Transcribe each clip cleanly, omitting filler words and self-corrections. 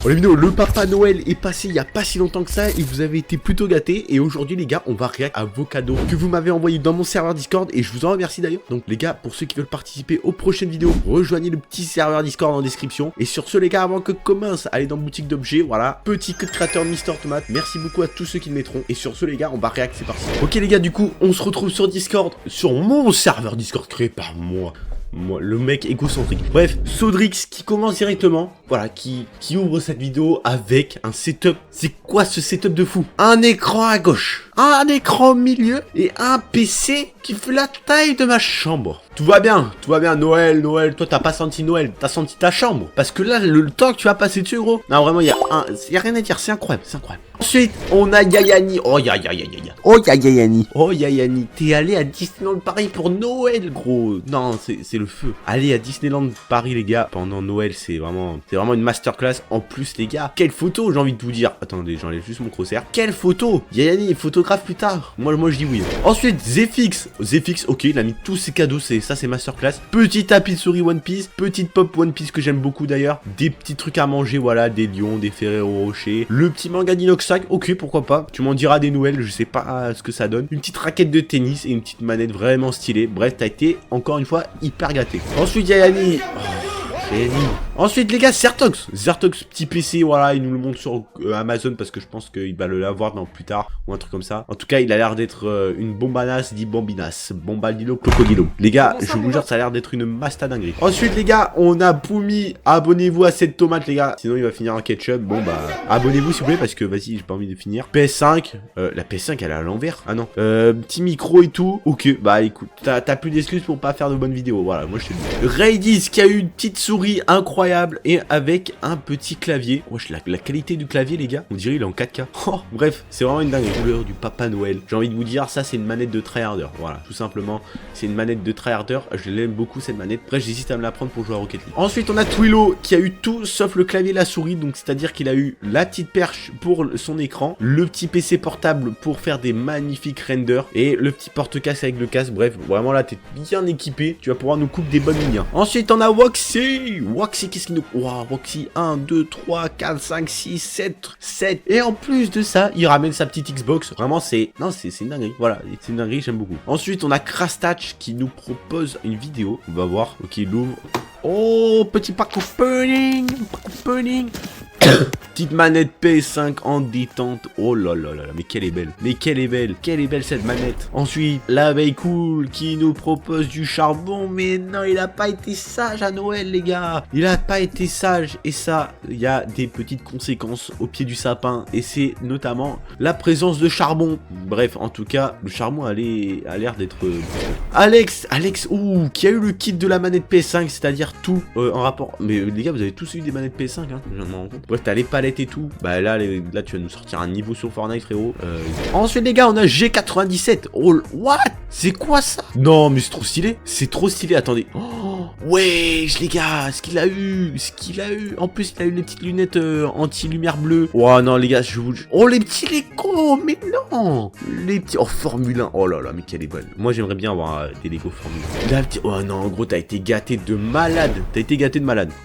Bon les vidéos, le Papa Noël est passé il y a pas si longtemps que ça et vous avez été plutôt gâtés. Et aujourd'hui les gars, on va réagir à vos cadeaux que vous m'avez envoyés dans mon serveur Discord. Et je vous en remercie d'ailleurs. Donc les gars, pour ceux qui veulent participer aux prochaines vidéos, rejoignez le petit serveur Discord en description. Et sur ce les gars, avant que commence, allez dans boutique d'objets, voilà. Petit code créateur Mister Tomate. Merci beaucoup à tous ceux qui le mettront. Et sur ce les gars, on va réagir, c'est parti. Ok les gars, du coup, on se retrouve sur Discord, sur mon serveur Discord créé par moi. Le mec égocentrique. Bref, Sodrix qui commence directement, voilà, qui ouvre cette vidéo avec un setup. C'est quoi ce setup de fou? Un écran à gauche, un écran au milieu et un PC qui fait la taille de ma chambre. Tout va bien, Noël, toi t'as pas senti Noël, t'as senti ta chambre. Parce que là, le temps que tu vas passer dessus, gros. Non, vraiment, y a rien à dire, c'est incroyable, c'est incroyable. Ensuite, on a Yayani. Oh, Yayani. T'es allé à Disneyland Paris pour Noël, gros. Non, c'est le feu. Aller à Disneyland Paris, les gars, pendant Noël, c'est vraiment une masterclass. En plus, les gars, quelle photo, j'ai envie de vous dire. Attendez, j'enlève juste mon crosshair. Quelle photo. Yayani, photographe plus tard. Moi, je dis oui. Ensuite, Zfix, ok, il a mis tous ses cadeaux, ça, c'est masterclass. Petit tapis de souris One Piece, petite pop One Piece que j'aime beaucoup d'ailleurs. Des petits trucs à manger, voilà, des lions, des Ferrero Rocher. Le petit manga d'Inoxtag, ok, pourquoi pas. Tu m'en diras des nouvelles, je sais pas ce que ça donne. Une petite raquette de tennis et une petite manette vraiment stylée. Bref, t'as été, encore une fois, hyper gâté. Ensuite, Yayani. Ensuite les gars, Zertox, petit PC, voilà, il nous le montre sur Amazon parce que je pense qu'il va le l'avoir dans plus tard ou un truc comme ça. En tout cas, il a l'air d'être une bombanas dit bombinas, bombadilo crocodilo. Les gars, je vous jure, ça a l'air d'être une masta dinguerie. Ensuite les gars, on a Poumi, abonnez-vous à cette tomate les gars, sinon il va finir en ketchup. Bon bah, abonnez-vous s'il vous plaît parce que vas-y, j'ai pas envie de finir. PS5, la PS5 elle est à l'envers. Ah non, petit micro et tout. Ok, bah écoute, t'as plus d'excuses pour pas faire de bonnes vidéos. Voilà, moi je te dis. Raidis qui a eu une petite souris incroyable et avec un petit clavier. Wesh, la qualité du clavier les gars, on dirait il est en 4K. Oh, bref, c'est vraiment une dingue couleur du Papa Noël. J'ai envie de vous dire, ça c'est une manette de tryharder. Voilà, tout simplement, c'est une manette de tryharder. Je l'aime beaucoup cette manette. Bref, j'hésite à me la prendre pour jouer à Rocket League. Ensuite, on a Twillo qui a eu tout sauf le clavier et la souris. Donc, c'est-à-dire qu'il a eu la petite perche pour son écran, le petit PC portable pour faire des magnifiques renders et le petit porte-casque avec le casque. Bref, vraiment là, t'es bien équipé. Tu vas pouvoir nous couper des bonnes lignes. Ensuite, on a Waxy, qu'est-ce qu'il nous... Wow, Waxy, 1, 2, 3, 4, 5, 6, 7. Et en plus de ça, il ramène sa petite Xbox. Vraiment, c'est... Non, c'est une dinguerie. Voilà, c'est une dinguerie, j'aime beaucoup. Ensuite, on a Crastach qui nous propose une vidéo. On va voir. Ok, il ouvre. Oh, petit pack opening. Petite manette PS5 en détente. Oh là là là là, mais quelle est belle cette manette. Ensuite, l'abeille cool qui nous propose du charbon. Mais non, il a pas été sage à Noël les gars. Il a pas été sage. Et ça, il y a des petites conséquences au pied du sapin. Et c'est notamment la présence de charbon. Bref, en tout cas, le charbon a l'air d'être... Alex, qui a eu le kit de la manette PS5, c'est-à-dire tout en rapport. Mais les gars, vous avez tous eu des manettes PS5, hein, je me rends compte. Bref, t'as les palettes et tout. Bah là, tu vas nous sortir un niveau sur Fortnite, frérot. Ensuite, les gars, on a G97. Oh, what? C'est quoi ça? Non, mais c'est trop stylé. C'est trop stylé, attendez. Oh, wesh, les gars, ce qu'il a eu. En plus, il a eu les petites lunettes anti-lumière bleue. Oh non, les gars, je vous... Oh, les petits Lego, mais non. Les petits... Oh, Formule 1. Oh là là, mais quelle est bonne. Moi, j'aimerais bien avoir des Lego Formule 1. La petite... Oh non, en gros, t'as été gâté de malade.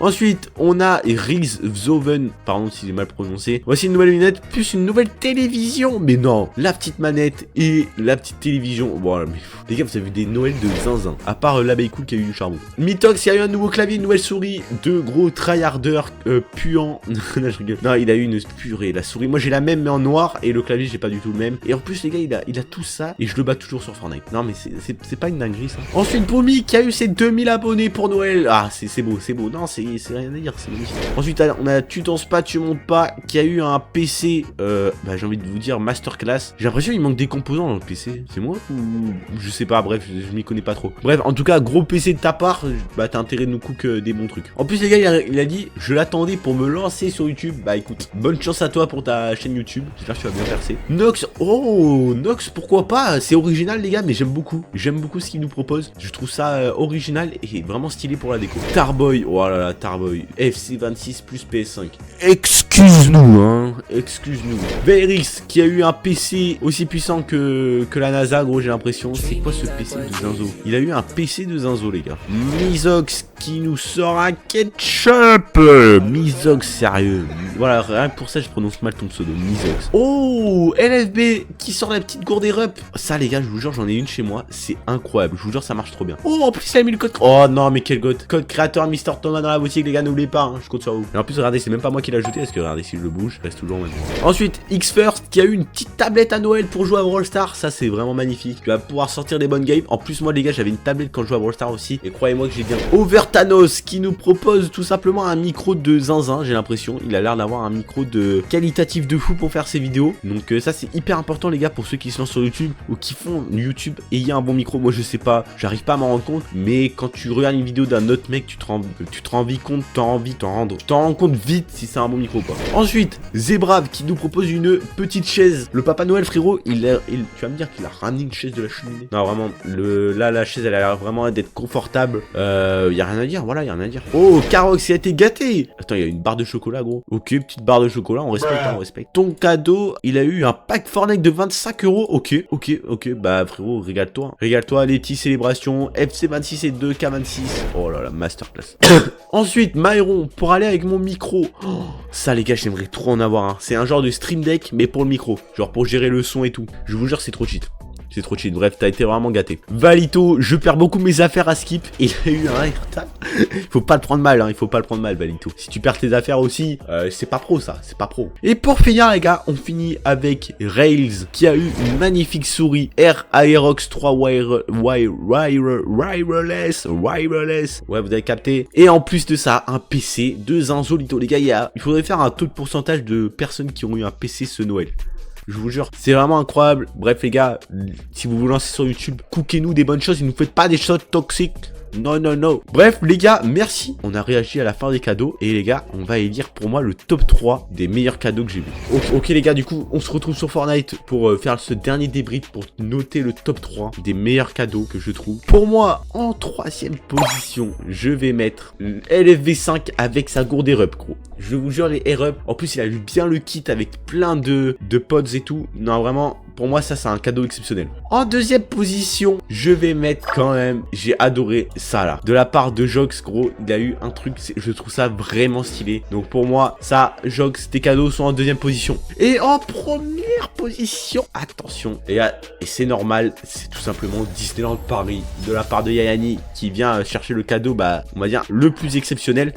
Ensuite, on a Riggs Zoven. Pardon si j'ai mal prononcé. Voici une nouvelle lunette, plus une nouvelle télévision. Mais non, la petite manette et la petite télévision. Bon, mais les gars, vous avez vu des Noëls de zinzin. À part l'abeille cool qui a eu du charbon. Mitox, il y a eu un nouveau clavier, une nouvelle souris. Deux gros tryharders puants. Là, je rigole. Non, il a eu une purée. La souris, moi j'ai la même mais en noir. Et le clavier, j'ai pas du tout le même. Et en plus, les gars, il a tout ça. Et je le bats toujours sur Fortnite. Non, mais c'est pas une dinguerie ça. Ensuite, Poumi qui a eu ses 2000 abonnés pour Noël. Ah, c'est beau. Non, c'est rien à dire. C'est magnifique. Ensuite, on a Tu danses pas, tu montes pas, qui a eu un PC, bah, j'ai envie de vous dire, masterclass. J'ai l'impression qu'il manque des composants dans le PC. C'est moi ou je sais pas, bref, je m'y connais pas trop. Bref, en tout cas, gros PC de ta part, bah t'as intérêt de nous cook des bons trucs. En plus, les gars, il a dit, je l'attendais pour me lancer sur YouTube. Bah écoute, bonne chance à toi pour ta chaîne YouTube. J'espère que tu vas bien percer. Nox, Nox, pourquoi pas? C'est original, les gars, mais j'aime beaucoup. J'aime beaucoup ce qu'il nous propose. Je trouve ça original et vraiment stylé pour la déco. Tarboy, oh là là, Tarboy. FC26 plus PS5. Excuse excuse-nous, hein. Excuse-nous. Verix qui a eu un PC aussi puissant que la NASA, gros, j'ai l'impression. C'est quoi ce PC de Zinzo? Il a eu un PC de Zinzo, les gars. Mizox qui nous sort un ketchup. Mizox, sérieux. Voilà, rien que pour ça, je prononce mal ton pseudo. Mizox. Oh, LFB qui sort la petite gourde Erup. Ça, les gars, je vous jure, j'en ai une chez moi. C'est incroyable. Je vous jure, ça marche trop bien. Oh, en plus, il a mis le code. Oh non, mais quel code créateur Mister Thomas dans la boutique, les gars, n'oubliez pas. Hein, je compte sur vous. Et en plus, regardez, c'est même pas moi qui l'ai ajouté. Parce que regardez, si je le bouge, je reste toujours maintenant. Ensuite, X-First qui a eu une petite tablette à Noël pour jouer à Brawl Stars. Ça, c'est vraiment magnifique. Tu vas pouvoir sortir des bonnes games. En plus, moi, les gars, j'avais une tablette quand je jouais à Brawl Stars aussi. Et croyez-moi que j'ai bien. Overthanos qui nous propose tout simplement un micro de zinzin, j'ai l'impression. Il a l'air d'avoir un micro de qualitatif de fou pour faire ses vidéos. Donc ça, c'est hyper important, les gars, pour ceux qui se lancent sur YouTube ou qui font YouTube et il y a un bon micro. Moi, je sais pas, j'arrive pas à m'en rendre compte. Mais quand tu regardes une vidéo d'un autre mec, tu te rends compte vite si c'est un bon micro ou pas. Ensuite, Zebrave qui nous propose une petite chaise. Le Papa Noël, frérot, tu vas me dire qu'il a ramené une chaise de la cheminée. Non, vraiment, là, la chaise, elle a l'air vraiment d'être confortable. Y a rien à dire, voilà, y a rien à dire. Oh, Carox, il a été gâté. Attends, il y a une barre de chocolat, gros. Ok, petite barre de chocolat, on respecte, on respecte. Ton cadeau, il a eu un pack Fortnite de 25 €. Ok, bah frérot, régale-toi. Régale-toi, les petites célébrations, FC26 et 2K26. Oh là là, masterclass. Ensuite, Myron, pour aller avec mon micro. Oh, ça, les gars, j'aimerais trop en avoir un. C'est un genre de stream deck, mais pour le micro. Genre pour gérer le son et tout. Je vous jure, c'est trop cheat. C'est trop cheat, bref, t'as été vraiment gâté. Valito, je perds beaucoup mes affaires à Skip. Il a eu un AirTag. Faut pas le prendre mal, hein, il faut pas le prendre mal, Valito. Si tu perds tes affaires aussi, c'est pas pro ça, c'est pas pro. Et pour finir, les gars, on finit avec Rails, qui a eu une magnifique souris Air Aerox 3 wireless. Ouais, vous avez capté. Et en plus de ça, un PC de Zinzolito. Les gars, il faudrait faire un taux de pourcentage de personnes qui ont eu un PC ce Noël. Je vous jure, c'est vraiment incroyable. Bref, les gars, si vous vous lancez sur YouTube, cookez-nous des bonnes choses et ne faites pas des choses toxiques. Non. Bref, les gars, merci. On a réagi à la fin des cadeaux. Et les gars, on va élire pour moi le top 3 des meilleurs cadeaux que j'ai vus. Ok, les gars, du coup, on se retrouve sur Fortnite pour faire ce dernier débrief, pour noter le top 3 des meilleurs cadeaux que je trouve. Pour moi, en 3ème position, je vais mettre LFV5 avec sa gourde Erup, gros. Je vous jure, les Erup. En plus, il a eu bien le kit avec plein de pods et tout. Non, vraiment, pour moi, ça, c'est un cadeau exceptionnel. En 2ème position, je vais mettre quand même, j'ai adoré ça là. De la part de Jox, gros, il a eu un truc, je trouve ça vraiment stylé. Donc pour moi, ça, Jox, tes cadeaux sont en 2ème position. Et en 1ère position, attention, et c'est normal, c'est tout simplement Disneyland Paris. De la part de Yayani, qui vient chercher le cadeau, bah, on va dire, le plus exceptionnel.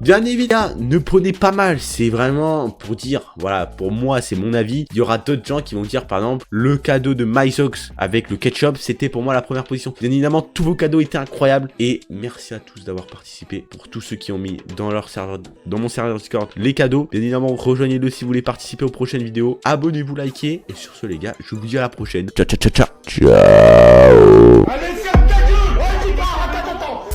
Bien évidemment, ne prenez pas mal, c'est vraiment pour dire, voilà, pour moi, c'est mon avis. Il y aura d'autres gens qui vont dire, par exemple, le cadeau de MySox avec le ketchup, c'était pour moi la 1ère position. Bien évidemment, tous vos cadeaux étaient incroyables. Et merci à tous d'avoir participé. Pour tous ceux qui ont mis dans leur serveur, dans mon serveur Discord, les cadeaux. Bien évidemment, rejoignez-le si vous voulez participer aux prochaines vidéos. Abonnez-vous, likez. Et sur ce, les gars, je vous dis à la prochaine. Ciao.